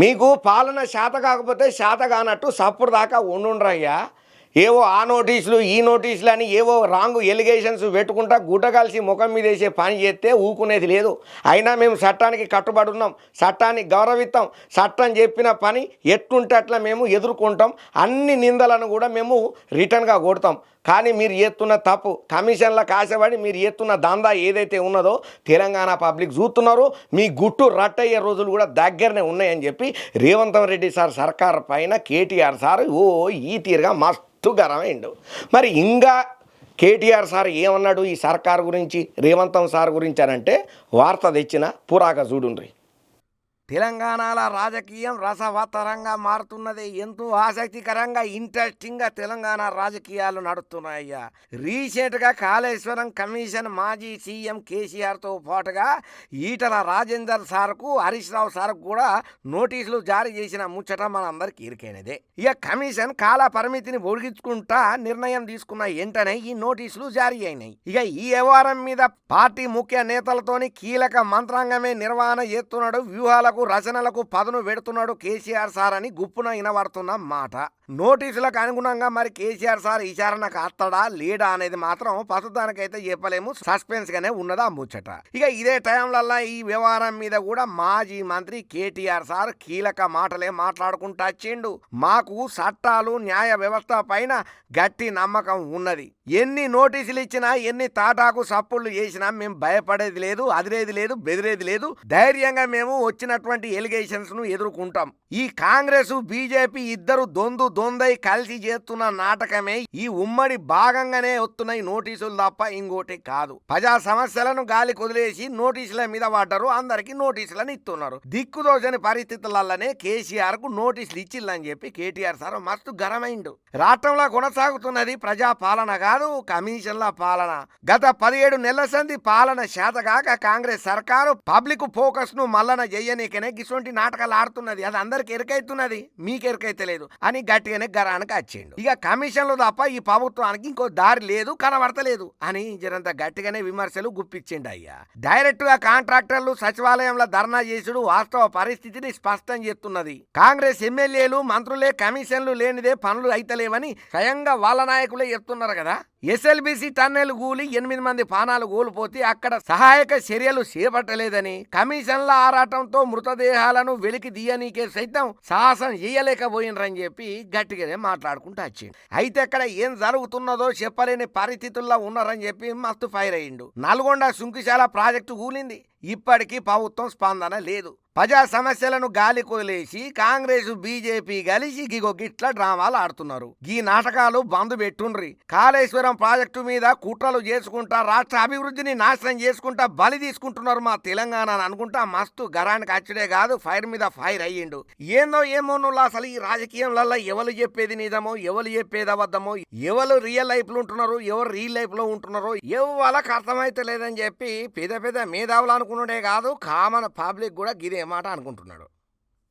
మీకు పాలన శాత కాకపోతే శాత కానట్టు సప్పుడు దాకా ఉండుండ్రయ్యా. ఏవో ఆ నోటీసులు ఈ నోటీసులు అని ఏవో రాంగ్ ఎలిగేషన్స్ పెట్టుకుంటా గుడ్డ కలిసి ముఖం మీద వేసే పని చేస్తే ఊకునేది లేదు. అయినా మేము చట్టానికి కట్టుబడి ఉన్నాం, చట్టాన్ని గౌరవిస్తాం. చట్టం చెప్పిన పని ఎట్లుంటే అట్లా మేము ఎదుర్కొంటాం. అన్ని నిందలను కూడా మేము రిటర్న్గా కొడతాం. కానీ మీరు చేస్తున్న తప్పు, కమిషన్ల కాశపడి మీరు చేస్తున్న దందా ఏదైతే ఉన్నదో తెలంగాణ పబ్లిక్ చూస్తున్నారు. మీ గుట్టు రట్టయ్యే రోజులు కూడా దగ్గరనే ఉన్నాయని చెప్పి రేవంత్ రెడ్డి సార్ సర్కార్ పైన కేటీఆర్ సార్ ఈ తీరుగా మస్తు గరమైండు. మరి ఇంకా కేటీఆర్ సార్ ఏమన్నాడు ఈ సర్కార్ గురించి, రేవంత్ సార్ గురించి అని అంటే వార్త తెచ్చిన పురాక చూడుండ్రి. తెలంగాణలో రాజకీయం రసవత్తరంగా మారుతున్నది. ఎంతో ఆసక్తికరంగా ఇంట్రెస్టింగ్గా తెలంగాణ రాజకీయాలు నడుస్తున్నాయ్యా. రీసెంట్గా కాళేశ్వరం కమిషన్ మాజీ సీఎం కేసీఆర్తో పాటుగా ఈటల రాజేందర్ సార్కు, హరీష్ రావు సార్కు కూడా నోటీసులు జారీ చేసిన ముచ్చట మనందరికీ ఇరికైనదే. ఇక కమిషన్ కాల పరిమితిని పొడిగించుకుంటా నిర్ణయం తీసుకున్న వెంటనే ఈ నోటీసులు జారీ అయినాయి. ఇక ఈ వ్యవహారం మీద పార్టీ ముఖ్య నేతలతోని కీలక మంత్రాంగమే నిర్వహణ చేస్తున్నాడు. వ్యూహాలకు రచనలకు పదును పెడుతున్నాడు కేసీఆర్ సార్ అని గుప్పున వినబడుతున్న మాట. నోటీసులకు అనుగుణంగా మరి కేసీఆర్ సార్ విచారణకు అత్తడా లేడా అనేది మాత్రం ప్రస్తుతానికైతే చెప్పలేము. సస్పెన్స్ గానే ఉన్నదా ముచ్చట. ఇక ఇదే టైంలల్లా ఈ వ్యవహారం మీద కూడా మాజీ మంత్రి కేటీఆర్ సార్ కీలక మాటలే మాట్లాడుకుంటూ వచ్చిండు. మాకు చట్టాలు న్యాయ వ్యవస్థ పైన గట్టి నమ్మకం ఉన్నది. ఎన్ని నోటీసులు ఇచ్చినా, ఎన్ని తాటాకు సప్పుళ్ళు చేసినా మేము భయపడేది లేదు, అదిరేది లేదు, బెదిరేది లేదు. ధైర్యంగా మేము వచ్చినటువంటి ఎలిగేషన్స్ ను ఎదుర్కొంటాం. ఈ కాంగ్రెస్ బీజేపీ ఇద్దరు దొందై కలిసి చేస్తున్న నాటకమే ఈ ఉమ్మడి భాగంగానే వస్తున్నాయి నోటీసులు తప్ప ఇంకోటి కాదు. ప్రజా సమస్యలను గాలి కొదిలేసి నోటీసుల మీద పడ్డారు. అందరికి నోటీసులను ఇస్తున్నారు. దిక్కుదోచని పరిస్థితులలోనే కేసీఆర్ కు నోటీసులు ఇచ్చిల్లని చెప్పి కేటీఆర్ సార్ మస్తు గరమైండు. రాష్ట్రంలో కొనసాగుతున్నది ప్రజా పాలన కాదు, కమిషన్ల పాలన. గత 17 నెలల సంది పాలన శాతగాక కాంగ్రెస్ సర్కారు పబ్లిక్ ఫోకస్ ను మల్లన చెయ్యనీకనే గిసొంటి నాటకాలు ఆడుతున్నది. అది అందరికి ఎరుకైతున్నది, మీకు ఎరుకైతే లేదు అని గట్టిగానే గరానికి వచ్చిండు. ఇక కమిషన్లు తప్ప ఈ ప్రభుత్వానికి ఇంకో దారి లేదు, కనబడతలేదు అని జరంత గట్టిగానే విమర్శలు గుప్పించిండు అయ్యా. డైరెక్ట్ గా కాంట్రాక్టర్లు సచివాలయంలో ధర్నా చేసుడు వాస్తవ పరిస్థితిని స్పష్టం చేస్తున్నది. కాంగ్రెస్ ఎమ్మెల్యేలు మంత్రులే కమిషన్లు లేనిదే పనులు అయితలేవని స్వయంగా వాళ్ళ నాయకులే చెప్తున్నారు కదా. ఎస్ఎల్బిసి టన్నెల్ కూలి 8 మంది ప్రాణాలు కోల్పోతే అక్కడ సహాయక చర్యలు చేపట్టలేదని, కమిషన్ల ఆరాటంతో మృతదేహాలను వెలికి తీయనీకే సైతం సాహసం చేయలేకపోయినరని చెప్పి గట్టిగానే మాట్లాడుకుంటూ వచ్చిండు. అయితే అక్కడ ఏం జరుగుతున్నదో చెప్పలేని పరిస్థితుల్లో ఉన్నారని చెప్పి మస్తు ఫైర్ అయ్యిండు. నల్గొండ సుంకిశాల ప్రాజెక్టు కూలింది. ఇప్పటికీ ప్రభుత్వం స్పందన లేదు. ప్రజా సమస్యలను గాలి కొదిలేసి కాంగ్రెస్ బీజేపీ కలిసి గిట్ల డ్రామాలు ఆడుతున్నారు. ఈ నాటకాలు బంద్ పెట్టుండ్రి. కాళేశ్వరం ప్రాజెక్టు మీద కుట్రలు చేసుకుంటా రాష్ట్ర అభివృద్ధిని నాశనం చేసుకుంటా బలి తీసుకుంటున్నారు మా తెలంగాణ అనుకుంటా మస్తు గరానికి అచ్చుడే కాదు, ఫైర్ మీద ఫైర్ అయ్యిండు. ఏందో ఏమో అసలు ఈ రాజకీయంలో ఎవరు చెప్పేది నిజమో, ఎవరు చెప్పేది అబద్ధమో, ఎవరు రియల్ లైఫ్ లో ఉంటున్నారు, ఎవరు రియల్ లైఫ్ లో ఉంటున్నారో ఎవరికి అర్థమైతే లేదని చెప్పి పెద్ద మేధావులు అనుకున్నాడే కాదు, కామన్ పబ్లిక్ కూడా గిదే మాట అనుకుంటున్నాడు.